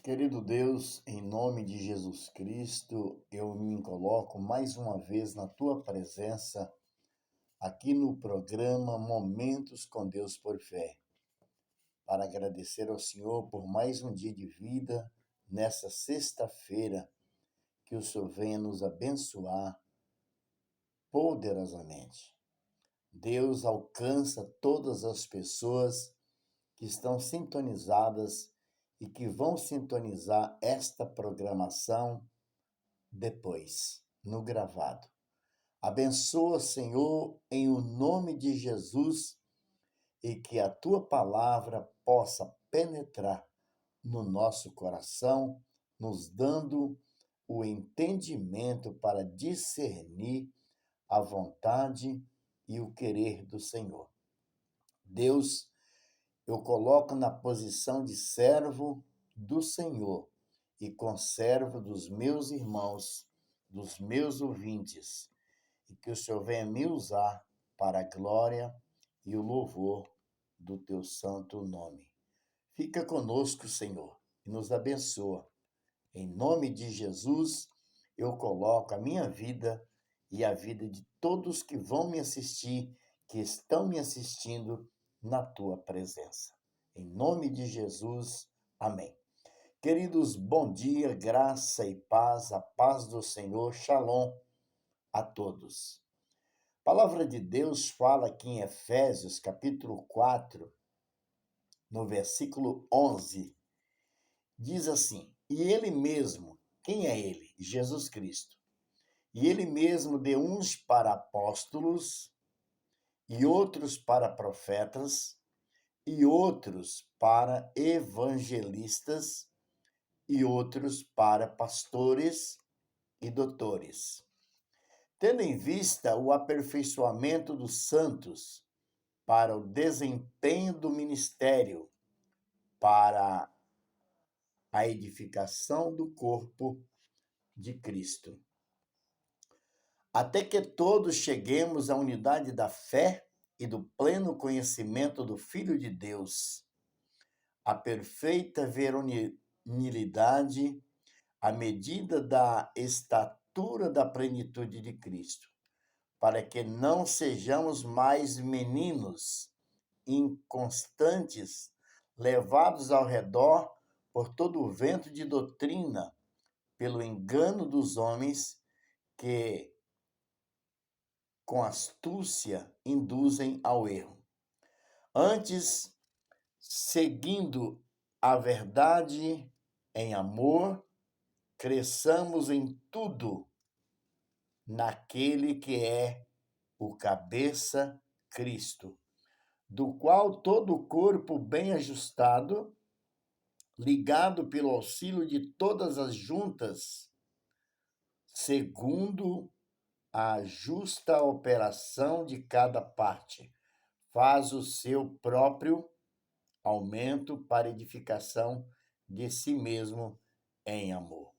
Querido Deus, em nome de Jesus Cristo, eu me coloco mais uma vez na tua presença, aqui no programa Momentos com Deus por Fé, para agradecer ao Senhor por mais um dia de vida, nessa sexta-feira, que o Senhor venha nos abençoar poderosamente. Deus alcança todas as pessoas que estão sintonizadas e que vão sintonizar esta programação depois, no gravado. Abençoa, Senhor, em o nome de Jesus e que a tua palavra possa penetrar no nosso coração, nos dando o entendimento para discernir a vontade e o querer do Senhor. Deus, eu coloco na posição de servo do Senhor e conservo dos meus irmãos, dos meus ouvintes, e que o Senhor venha me usar para a glória e o louvor do teu santo nome. Fica conosco, Senhor, e nos abençoa. Em nome de Jesus, eu coloco a minha vida e a vida de todos que vão me assistir, que estão me assistindo na tua presença. Em nome de Jesus, amém. Queridos, bom dia, graça e paz, a paz do Senhor, shalom a todos. A palavra de Deus fala aqui em Efésios, capítulo 4, no versículo 11, diz assim: E ele mesmo, quem é ele? Jesus Cristo. E ele mesmo deu uns para apóstolos, e outros para profetas, e outros para evangelistas, e outros para pastores e doutores, tendo em vista o aperfeiçoamento dos santos para o desempenho do ministério, para a edificação do corpo de Cristo, até que todos cheguemos à unidade da fé e do pleno conhecimento do Filho de Deus, a perfeita veronilidade, à medida da estatura da plenitude de Cristo, para que não sejamos mais meninos inconstantes, levados ao redor por todo o vento de doutrina, pelo engano dos homens que, com astúcia, induzem ao erro. Antes, seguindo a verdade em amor, cresçamos em tudo naquele que é o cabeça, Cristo, do qual todo o corpo bem ajustado, ligado pelo auxílio de todas as juntas, segundo a justa operação de cada parte, faz o seu próprio aumento para edificação de si mesmo em amor.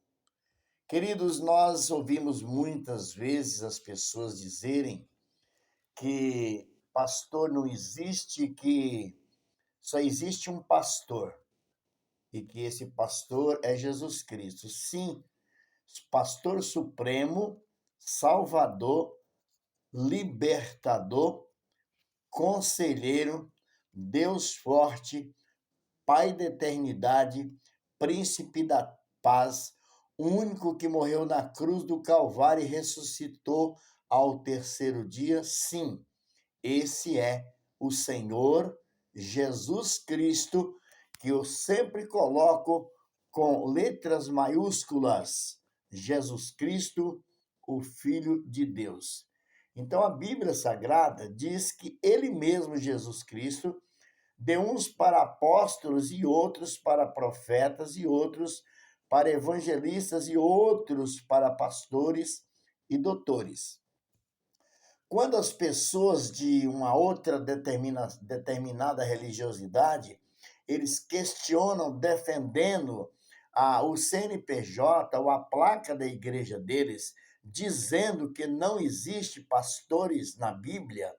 Queridos, nós ouvimos muitas vezes as pessoas dizerem que pastor não existe, que só existe um pastor e que esse pastor é Jesus Cristo. Sim, pastor supremo, salvador, libertador, conselheiro, Deus forte, Pai da eternidade, príncipe da paz, o único que morreu na cruz do Calvário e ressuscitou ao terceiro dia. Sim, esse é o Senhor Jesus Cristo, que eu sempre coloco com letras maiúsculas. Jesus Cristo, o Filho de Deus. Então a Bíblia Sagrada diz que ele mesmo, Jesus Cristo, deu uns para apóstolos e outros para profetas e outros para evangelistas e outros para pastores e doutores. Quando as pessoas de uma outra determinada religiosidade, eles questionam defendendo o CNPJ ou a placa da igreja deles, dizendo que não existe pastores na Bíblia,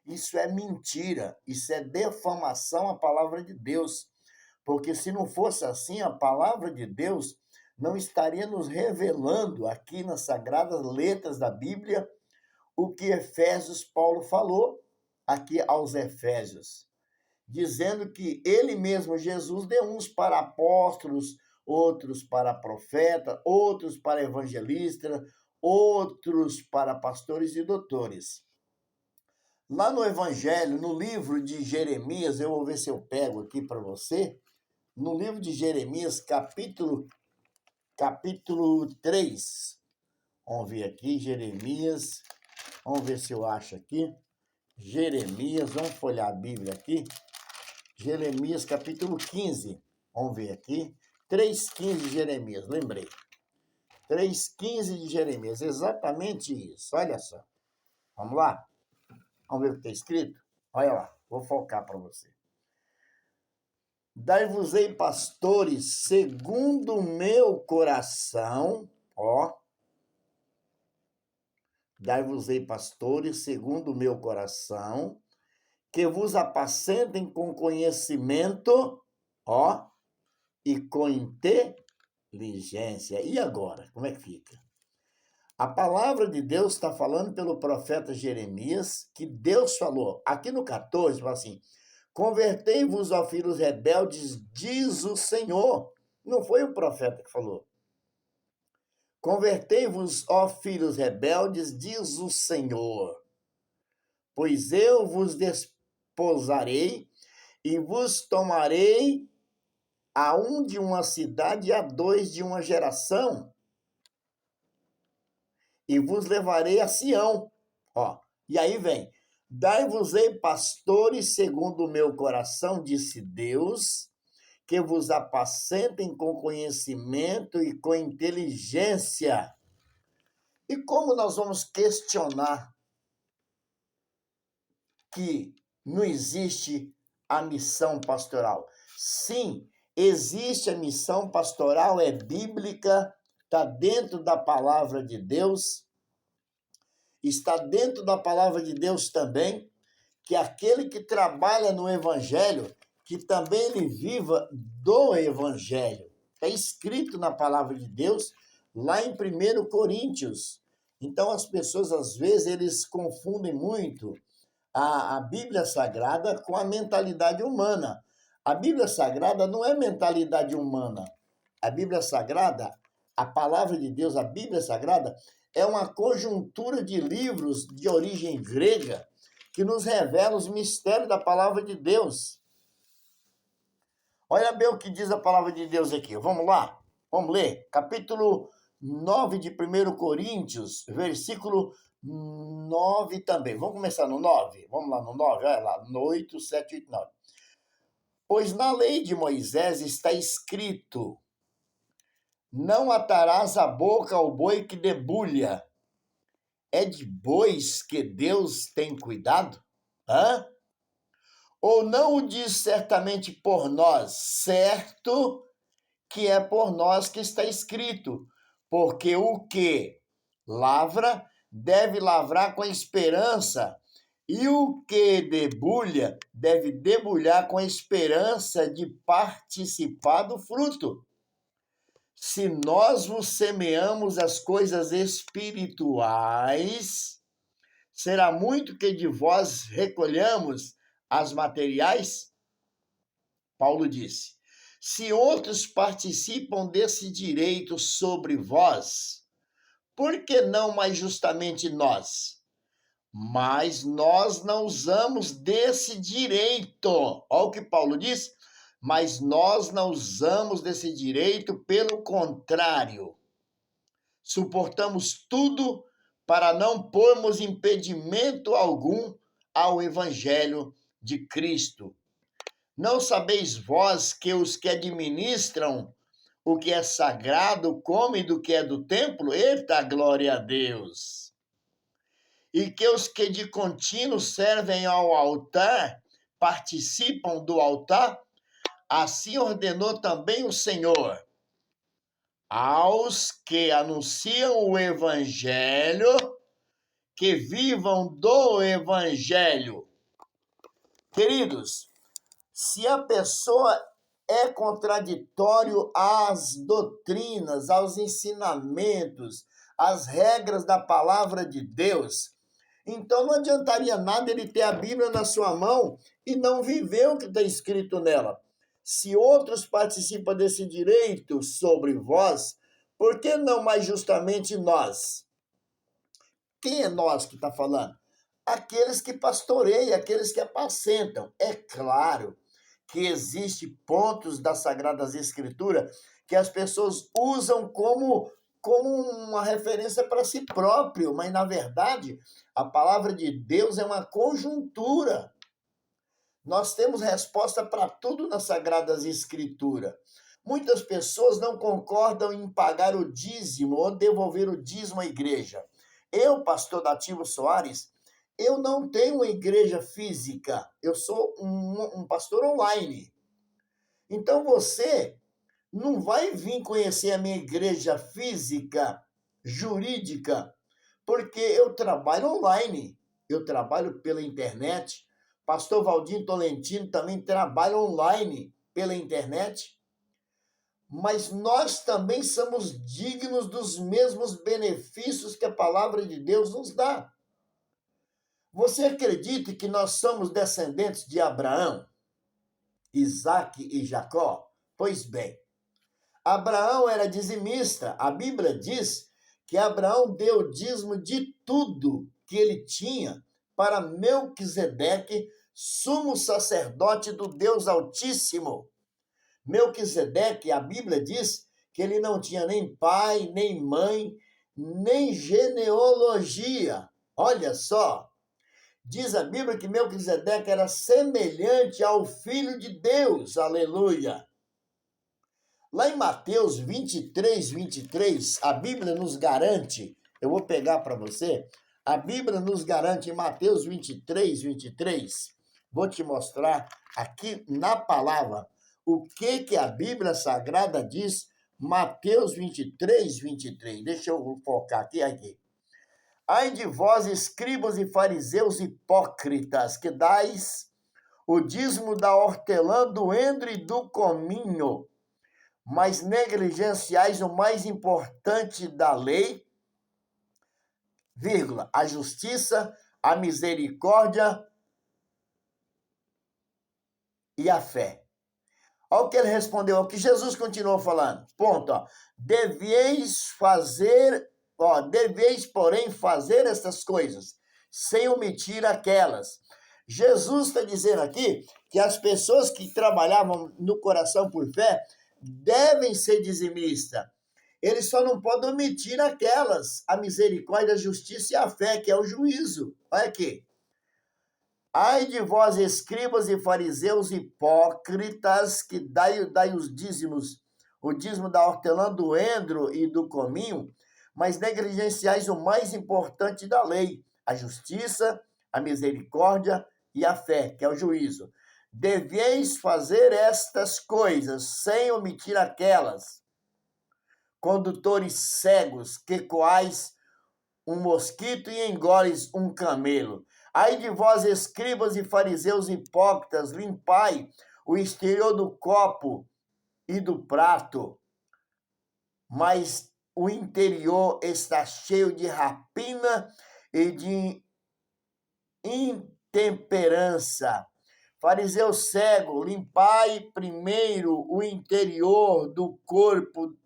isso é mentira, isso é defamação à palavra de Deus, Porque se não fosse assim, a palavra de Deus não estaria nos revelando aqui nas sagradas letras da Bíblia o que Efésios Paulo falou aqui aos Efésios, dizendo que ele mesmo, Jesus, deu uns para apóstolos, outros para profetas, outros para evangelistas, outros para pastores e doutores. Lá no Evangelho, no livro de Jeremias, eu vou ver se eu pego aqui para você, no livro de Jeremias, capítulo 3. Vamos ver aqui, Jeremias, vamos ver se eu acho aqui. Jeremias, vamos folhear a Bíblia aqui. Jeremias, capítulo 15. Vamos ver aqui. 3,15 de Jeremias, lembrei. 3,15 de Jeremias, exatamente isso. Olha só. Vamos lá? Vamos ver o que está escrito? Olha lá, vou focar para você. Dar-vos-ei pastores segundo o meu coração, ó. Dar-vos-ei pastores segundo o meu coração, que vos apacentem com conhecimento, ó, e com inteligência. E agora, como é que fica? A palavra de Deus está falando pelo profeta Jeremias, que Deus falou. Aqui no 14, fala assim, convertei-vos, ó filhos rebeldes, diz o Senhor. Não foi o profeta que falou. Convertei-vos, ó filhos rebeldes, diz o Senhor. Pois eu vos desposarei e vos tomarei a um de uma cidade e a dois de uma geração, e vos levarei a Sião. Ó, e aí vem, dai-vos-ei pastores segundo o meu coração, disse Deus, que vos apacentem com conhecimento e com inteligência. E como nós vamos questionar que não existe a missão pastoral? Sim, existe a missão pastoral, é bíblica, está dentro da palavra de Deus, está dentro da palavra de Deus também, que aquele que trabalha no evangelho, que também ele viva do evangelho. Está escrito na palavra de Deus, lá em 1 Coríntios. Então as pessoas, às vezes, eles confundem muito a Bíblia Sagrada com a mentalidade humana. A Bíblia Sagrada não é mentalidade humana. A Bíblia Sagrada, a palavra de Deus, a Bíblia Sagrada, é uma conjuntura de livros de origem grega que nos revela os mistérios da palavra de Deus. Olha bem o que diz a palavra de Deus aqui. Vamos lá? Vamos ler. Capítulo 9 de 1 Coríntios, versículo 9 também. Vamos começar no 9? Vamos lá no 9, olha lá, no 8, 7, 8, 9. Pois na lei de Moisés está escrito, não atarás a boca ao boi que debulha. É de bois que Deus tem cuidado? Hã? Ou não o diz certamente por nós, certo que é por nós que está escrito, porque o que lavra deve lavrar com esperança, e o que debulha deve debulhar com esperança de participar do fruto. Se nós vos semeamos as coisas espirituais, será muito que de vós recolhamos as materiais? Paulo disse, se outros participam desse direito sobre vós, por que não mais justamente nós? Mas nós não usamos desse direito. Olha o que Paulo diz. Mas nós não usamos desse direito, pelo contrário. Suportamos tudo para não pormos impedimento algum ao evangelho de Cristo. Não sabeis vós que os que administram o que é sagrado comem do que é do templo? Eita, glória a Deus! E que os que de contínuo servem ao altar participam do altar? Assim ordenou também o Senhor. Aos que anunciam o evangelho, que vivam do evangelho. Queridos, se a pessoa é contraditório às doutrinas, aos ensinamentos, às regras da palavra de Deus. Então não adiantaria nada ele ter a Bíblia na sua mão e não viver o que está escrito nela. Se outros participam desse direito sobre vós, por que não mais justamente nós? Quem é nós que está falando? Aqueles que pastoreiam, aqueles que apacentam. É claro que existem pontos das Sagradas Escrituras que as pessoas usam como uma referência para si próprio, mas, na verdade, a palavra de Deus é uma conjuntura. Nós temos resposta para tudo nas Sagradas Escrituras. Muitas pessoas não concordam em pagar o dízimo ou devolver o dízimo à igreja. Eu, pastor Dativo Soares, eu não tenho uma igreja física, eu sou um pastor online. Então você não vai vir conhecer a minha igreja física, jurídica, porque eu trabalho online, eu trabalho pela internet. Pastor Valdinho Tolentino também trabalha online pela internet. Mas nós também somos dignos dos mesmos benefícios que a palavra de Deus nos dá. Você acredita que nós somos descendentes de Abraão, Isaque e Jacó? Pois bem, Abraão era dizimista. A Bíblia diz que Abraão deu dízimo de tudo que ele tinha para Melquisedeque, sumo sacerdote do Deus Altíssimo. Melquisedeque, a Bíblia diz que ele não tinha nem pai, nem mãe, nem genealogia. Olha só, diz a Bíblia que Melquisedeque era semelhante ao Filho de Deus, aleluia. Lá em Mateus 23, a Bíblia nos garante, eu vou pegar para você, a Bíblia nos garante em Mateus 23, vou te mostrar aqui na palavra o que a Bíblia Sagrada diz, Mateus 23. Deixa eu focar aqui. Ai de vós, escribas e fariseus hipócritas, que dais o dízimo da hortelã, do endro e do cominho, mas negligenciais o mais importante da lei, vírgula, a justiça, a misericórdia e a fé. Olha o que ele respondeu, o que Jesus continuou falando. Ponto. Deveis, porém, fazer estas coisas, sem omitir aquelas. Jesus está dizendo aqui que as pessoas que trabalhavam no coração por fé devem ser dizimistas. Eles só não podem omitir aquelas, a misericórdia, a justiça e a fé, que é o juízo. Olha aqui. Ai de vós, escribas e fariseus hipócritas, que dai os dízimos, o dízimo da hortelã, do endro e do cominho, mas negligenciais o mais importante da lei, a justiça, a misericórdia e a fé, que é o juízo. Deveis fazer estas coisas, sem omitir aquelas. Condutores cegos, que coais um mosquito e engoles um camelo. Ai de vós, escribas e fariseus hipócritas, limpai o exterior do copo e do prato, mas o interior está cheio de rapina e de intemperança. Fariseu cego, limpai primeiro o interior do corpo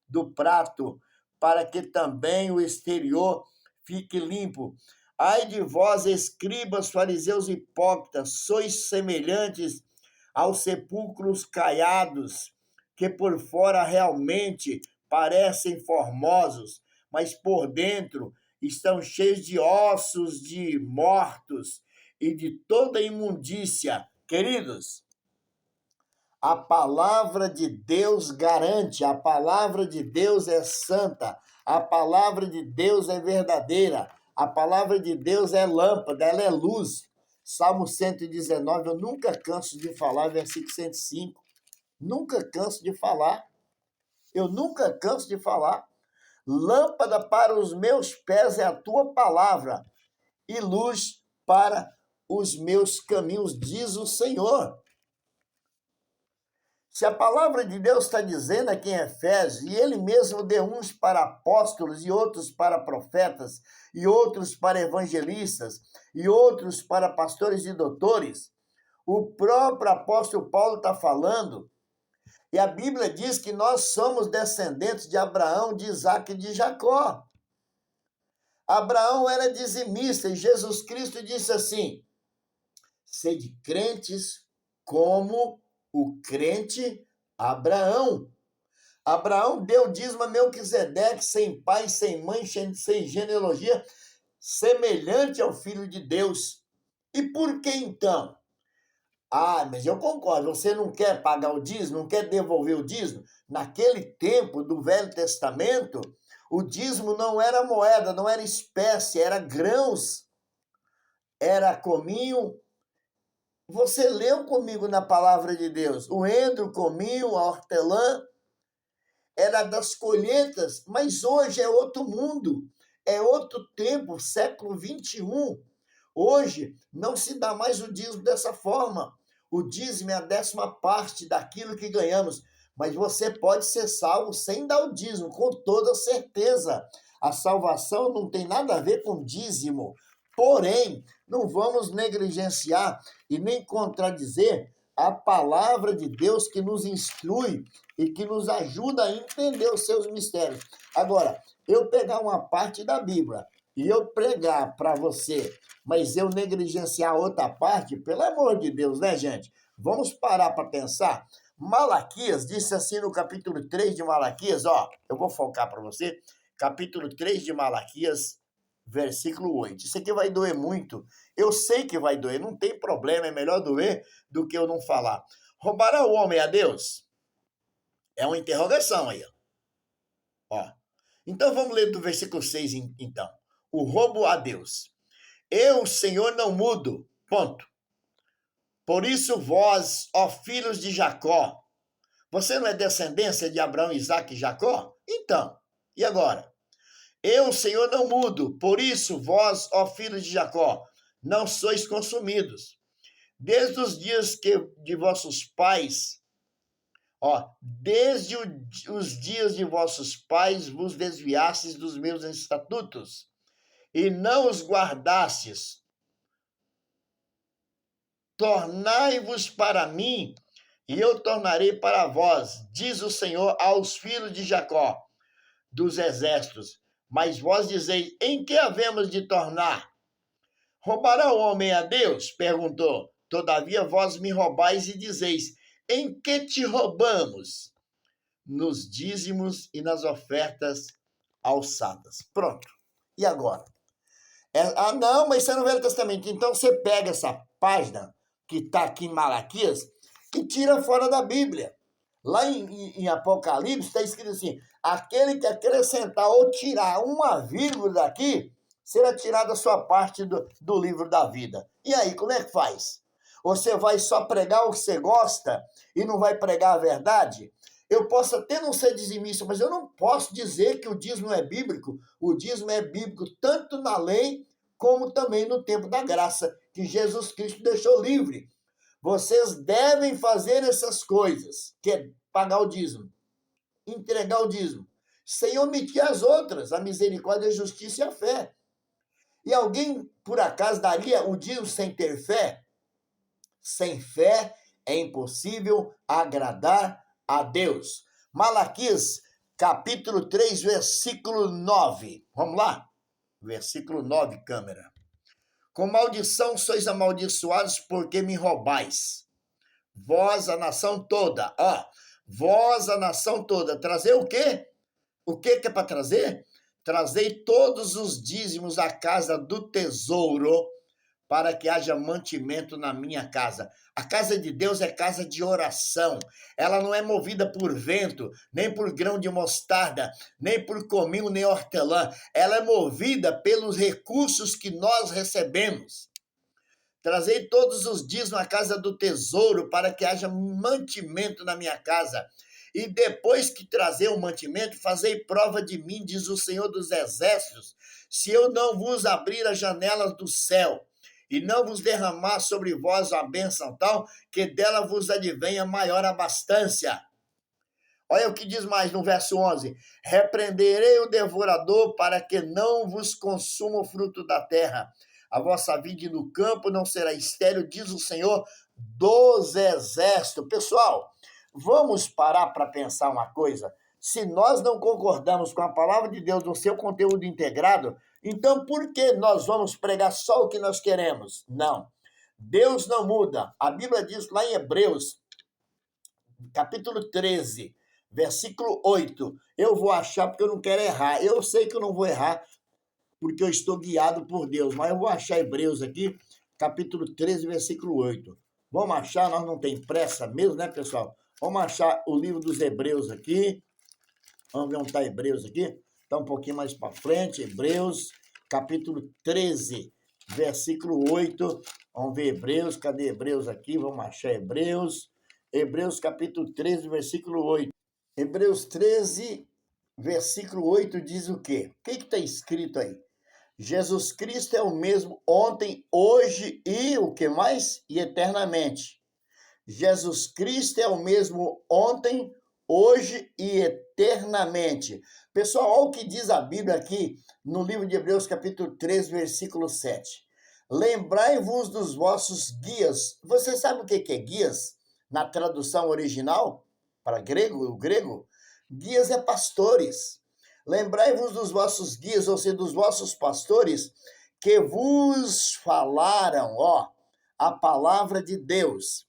do prato, para que também o exterior fique limpo. Ai de vós, escribas, fariseus hipócritas, sois semelhantes aos sepulcros caiados, que por fora realmente parecem formosos, mas por dentro estão cheios de ossos de mortos e de toda imundícia. Queridos, a palavra de Deus garante, a palavra de Deus é santa, a palavra de Deus é verdadeira, a palavra de Deus é lâmpada, ela é luz. Salmo 119, eu nunca canso de falar, versículo 105. Nunca canso de falar. Eu nunca canso de falar. Lâmpada para os meus pés é a tua palavra e luz para os meus caminhos, diz o Senhor. Se a palavra de Deus está dizendo aqui em Efésios, e ele mesmo deu uns para apóstolos, e outros para profetas, e outros para evangelistas, e outros para pastores e doutores, o próprio apóstolo Paulo está falando, e a Bíblia diz que nós somos descendentes de Abraão, de Isaac e de Jacó. Abraão era dizimista, e Jesus Cristo disse assim: sede crentes como o crente Abraão. Abraão deu dízimo a Melquisedeque, sem pai, sem mãe, sem genealogia, semelhante ao Filho de Deus. E por que então? Ah, mas eu concordo, você não quer pagar o dízimo, não quer devolver o dízimo? Naquele tempo do Velho Testamento, o dízimo não era moeda, não era espécie, era grãos, era cominho. Você leu comigo na palavra de Deus, o endro, cominho, a hortelã, era das colheitas, mas hoje é outro mundo, é outro tempo, século 21. Hoje não se dá mais o dízimo dessa forma. O dízimo é a 10ª parte daquilo que ganhamos, mas você pode ser salvo sem dar o dízimo, com toda certeza. A salvação não tem nada a ver com dízimo. Porém, não vamos negligenciar e nem contradizer a palavra de Deus que nos instrui e que nos ajuda a entender os seus mistérios. Agora, eu pegar uma parte da Bíblia e eu pregar para você, mas eu negligenciar outra parte, pelo amor de Deus, né, gente? Vamos parar para pensar. Malaquias disse assim no capítulo 3 de Malaquias, ó, eu vou focar para você, capítulo 3 de Malaquias, versículo 8. Isso aqui vai doer muito. Eu sei que vai doer, não tem problema, é melhor doer do que eu não falar. Roubará o homem a Deus? É uma interrogação aí, ó. Então vamos ler do versículo 6, então. O roubo a Deus. Eu, Senhor, não mudo. Ponto. Por isso vós, ó filhos de Jacó, você não é descendência de Abraão, Isaac e Jacó? Então, e agora? Eu, Senhor, não mudo. Por isso vós, ó filhos de Jacó, não sois consumidos. Desde os dias de vossos pais, desde os dias de vossos pais vos desviastes dos meus estatutos e não os guardastes. Tornai-vos para mim, e eu tornarei para vós, diz o Senhor aos filhos de Jacó, dos exércitos. Mas vós dizeis, em que havemos de tornar? Roubará o homem a Deus? Perguntou. Todavia vós me roubais e dizeis, em que te roubamos? Nos dízimos e nas ofertas alçadas. Pronto. E agora? Não, mas isso é no Velho Testamento. Então você pega essa página que está aqui em Malaquias e tira fora da Bíblia. Lá em Apocalipse está escrito assim, aquele que acrescentar ou tirar uma vírgula daqui, será tirada a sua parte do livro da vida. E aí, como é que faz? Você vai só pregar o que você gosta e não vai pregar a verdade? Eu posso até não ser dizimista, mas eu não posso dizer que o dízimo é bíblico. O dízimo é bíblico tanto na lei como também no tempo da graça, que Jesus Cristo deixou livre. Vocês devem fazer essas coisas, que é pagar o dízimo, entregar o dízimo, sem omitir as outras, a misericórdia, a justiça e a fé. E alguém, por acaso, daria o dízimo sem ter fé? Sem fé é impossível agradar a Deus. Malaquias, capítulo 3, versículo 9. Vamos lá? Versículo 9, câmera. Com maldição sois amaldiçoados porque me roubais. Vós, a nação toda. Vós, a nação toda. Trazer o quê? O que é para trazer? Trazei todos os dízimos à casa do tesouro, para que haja mantimento na minha casa. A casa de Deus é casa de oração. Ela não é movida por vento, nem por grão de mostarda, nem por cominho, nem hortelã. Ela é movida pelos recursos que nós recebemos. Trazei todos os dízimos à casa do tesouro, para que haja mantimento na minha casa. E depois que trazer o mantimento, fazei prova de mim, diz o Senhor dos Exércitos, se eu não vos abrir as janelas do céu e não vos derramar sobre vós a bênção tal, que dela vos advenha maior abastança. Olha o que diz mais no verso 11: repreenderei o devorador para que não vos consuma o fruto da terra. A vossa vide no campo não será estéril, diz o Senhor dos Exércitos. Pessoal, vamos parar para pensar uma coisa. Se nós não concordamos com a palavra de Deus no seu conteúdo integrado, então por que nós vamos pregar só o que nós queremos? Não. Deus não muda. A Bíblia diz lá em Hebreus, capítulo 13, versículo 8. Eu vou achar porque eu não quero errar. Eu sei que eu não vou errar porque eu estou guiado por Deus, mas eu vou achar Hebreus aqui, capítulo 13, versículo 8. Vamos achar, nós não tem pressa mesmo, né, pessoal? Vamos achar o livro dos Hebreus aqui. Vamos ver onde está Hebreus aqui. Está um pouquinho mais para frente. Hebreus, capítulo 13, versículo 8. Vamos ver Hebreus. Cadê Hebreus aqui? Vamos achar Hebreus. Hebreus, capítulo 13, versículo 8. Hebreus 13, versículo 8 diz o quê? O que está escrito aí? Jesus Cristo é o mesmo ontem, hoje e o que mais? E eternamente. Jesus Cristo é o mesmo ontem, hoje e eternamente. Pessoal, olha o que diz a Bíblia aqui no livro de Hebreus, capítulo 3, versículo 7. Lembrai-vos dos vossos guias. Você sabe o que é guias? Na tradução original, para grego, o grego, guias é pastores. Lembrai-vos dos vossos guias, ou seja, dos vossos pastores, que vos falaram, a palavra de Deus.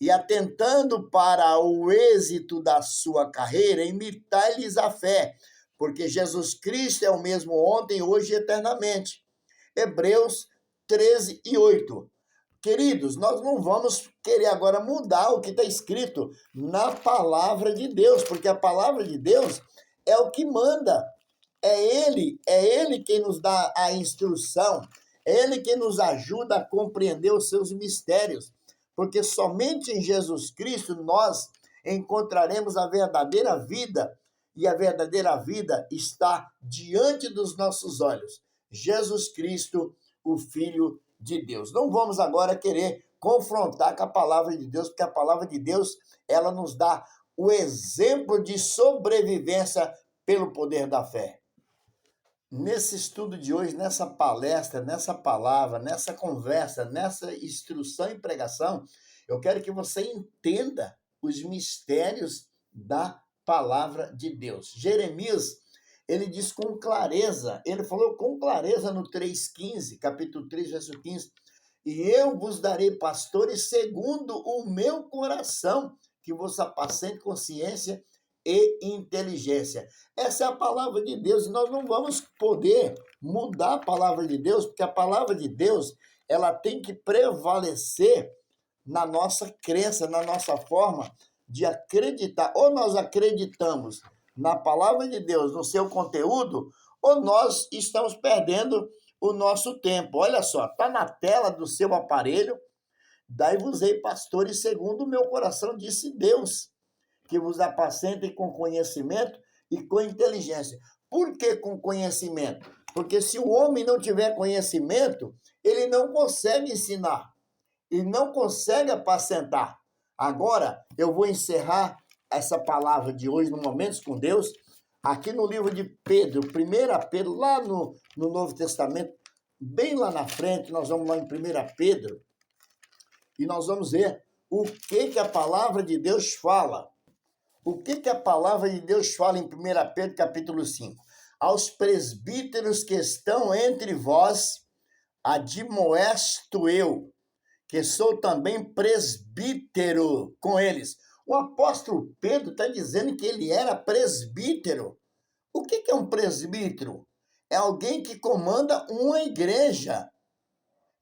E atentando para o êxito da sua carreira, imitai-lhes a fé, porque Jesus Cristo é o mesmo ontem, hoje e eternamente. Hebreus 13 e 8. Queridos, nós não vamos querer agora mudar o que está escrito na palavra de Deus, porque a palavra de Deus é o que manda. É Ele quem nos dá a instrução, é Ele quem nos ajuda a compreender os seus mistérios, porque somente em Jesus Cristo nós encontraremos a verdadeira vida, e a verdadeira vida está diante dos nossos olhos. Jesus Cristo, o Filho de Deus. Não vamos agora querer confrontar com a palavra de Deus, porque a palavra de Deus, ela nos dá o exemplo de sobrevivência pelo poder da fé. Nesse estudo de hoje, nessa palestra, nessa palavra, nessa conversa, nessa instrução e pregação, eu quero que você entenda os mistérios da palavra de Deus. Jeremias, ele diz com clareza, ele falou com clareza no 3,15, capítulo 3, verso 15, e eu vos darei pastores segundo o meu coração, que vos apacente consciência e inteligência. Essa é a palavra de Deus, e nós não vamos poder mudar a palavra de Deus, porque a palavra de Deus, ela tem que prevalecer na nossa crença, na nossa forma de acreditar. Ou nós acreditamos na palavra de Deus, no seu conteúdo, ou nós estamos perdendo o nosso tempo. Olha só, está na tela do seu aparelho, dai-vos-ei pastores segundo o meu coração, disse Deus, que vos apacentem com conhecimento e com inteligência. Por que com conhecimento? Porque se o homem não tiver conhecimento, ele não consegue ensinar, ele não consegue apacentar. Agora, eu vou encerrar essa palavra de hoje, no Momentos com Deus, aqui no livro de Pedro, 1 Pedro, lá no Novo Testamento, bem lá na frente, nós vamos lá em 1 Pedro, e nós vamos ver o que a palavra de Deus fala. O que a palavra de Deus fala em 1 Pedro, capítulo 5? Aos presbíteros que estão entre vós, admoesto eu, que sou também presbítero com eles. O apóstolo Pedro está dizendo que ele era presbítero. O que é um presbítero? É alguém que comanda uma igreja.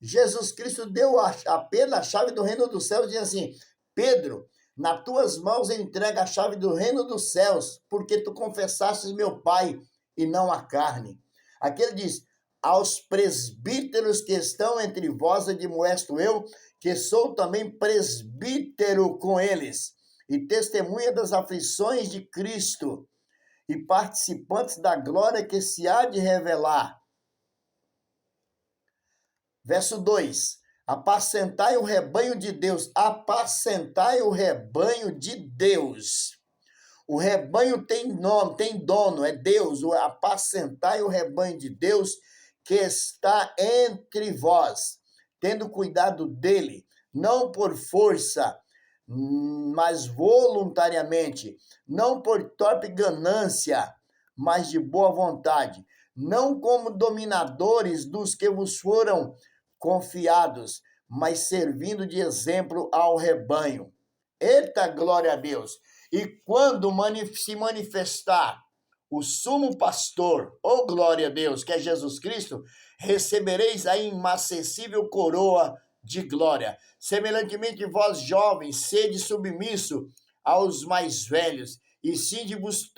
Jesus Cristo deu a Pedro a chave do reino dos céus e diz assim, Pedro, nas tuas mãos entrega a chave do reino dos céus, porque tu confessastes meu Pai e não a carne. Aqui ele diz, aos presbíteros que estão entre vós, admoesto eu, que sou também presbítero com eles, e testemunha das aflições de Cristo, e participantes da glória que se há de revelar. Verso 2: apacentai o rebanho de Deus, apacentai o rebanho de Deus. O rebanho tem nome, tem dono, é Deus. O apacentai o rebanho de Deus que está entre vós, tendo cuidado dele, não por força, mas voluntariamente, não por torpe ganância, mas de boa vontade, não como dominadores dos que vos foram confiados, mas servindo de exemplo ao rebanho. Eita, glória a Deus! E quando se manifestar o sumo pastor, oh glória a Deus, que é Jesus Cristo, recebereis a inacessível coroa de glória. Semelhantemente, vós jovens, sede submisso aos mais velhos, e sinde-vos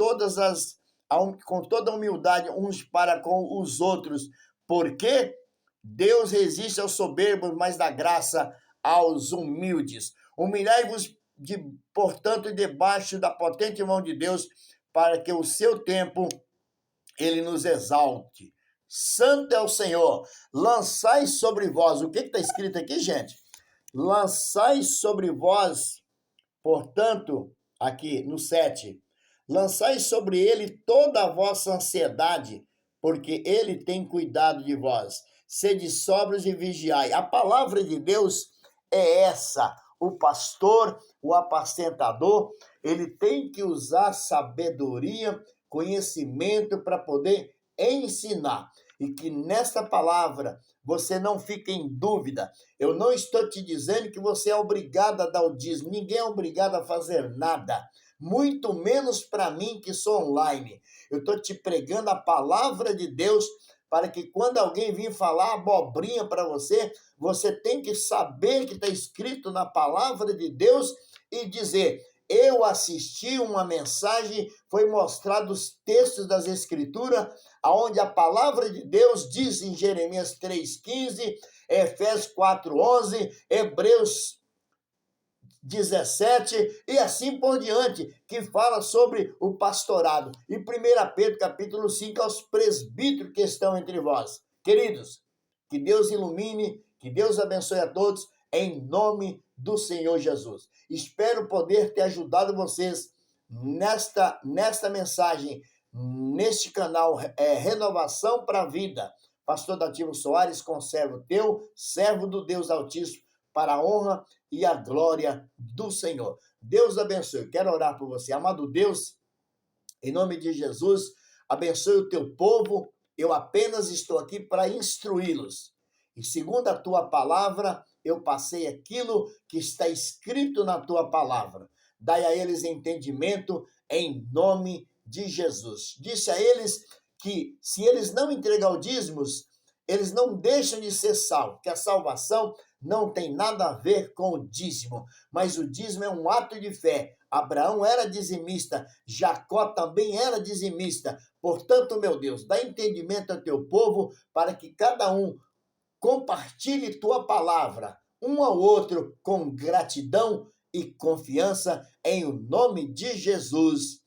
com toda humildade uns para com os outros, porque Deus resiste aos soberbos, mas dá graça aos humildes. Humilhai-vos, portanto, debaixo da potente mão de Deus, para que o seu tempo ele nos exalte. Santo é o Senhor. Lançai sobre vós. O que está escrito aqui, gente? Lançai sobre vós, portanto, aqui no 7, lançai sobre ele toda a vossa ansiedade, porque ele tem cuidado de vós. Sede sóbrios e vigiai. A palavra de Deus é essa. O pastor, o apacentador, ele tem que usar sabedoria, conhecimento para poder ensinar. E que nessa palavra você não fique em dúvida. Eu não estou te dizendo que você é obrigado a dar o dízimo. Ninguém é obrigado a fazer nada. Muito menos para mim que sou online. Eu estou te pregando a palavra de Deus para que quando alguém vir falar abobrinha para você, você tem que saber que está escrito na palavra de Deus e dizer: eu assisti uma mensagem, foi mostrado os textos das Escrituras, onde a palavra de Deus diz em Jeremias 3,15, Efésios 4,11, Hebreus 17 e assim por diante, que fala sobre o pastorado. E 1 Pedro capítulo 5, aos presbíteros que estão entre vós. Queridos, que Deus ilumine, que Deus abençoe a todos, em nome do Senhor Jesus. Espero poder ter ajudado vocês nesta mensagem, neste canal Renovação para a Vida. Pastor Dativo Soares, conservo teu, servo do Deus Altíssimo, para a honra e a glória do Senhor. Deus abençoe. Quero orar por você. Amado Deus, em nome de Jesus, abençoe o teu povo. Eu apenas estou aqui para instruí-los. E segundo a tua palavra, eu passei aquilo que está escrito na tua palavra. Dai a eles entendimento em nome de Jesus. Disse a eles que se eles não entregar os dízimos, eles não deixam de ser salvos, que a salvação não tem nada a ver com o dízimo, mas o dízimo é um ato de fé. Abraão era dizimista, Jacó também era dizimista. Portanto, meu Deus, dá entendimento ao teu povo para que cada um compartilhe tua palavra, um ao outro, com gratidão e confiança, em o nome de Jesus.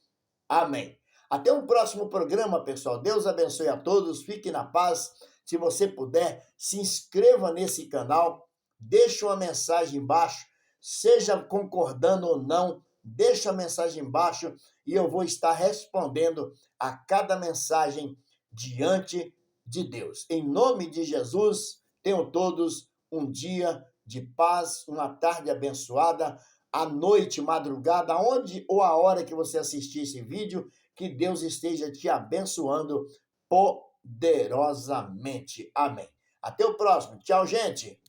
Amém. Até um próximo programa, pessoal. Deus abençoe a todos, fique na paz. Se você puder, se inscreva nesse canal, deixe uma mensagem embaixo, seja concordando ou não, deixe a mensagem embaixo e eu vou estar respondendo a cada mensagem diante de Deus. Em nome de Jesus, tenham todos um dia de paz, uma tarde abençoada, à noite, madrugada, onde ou a hora que você assistir esse vídeo, que Deus esteja te abençoando poderosamente. Amém. Até o próximo. Tchau, gente.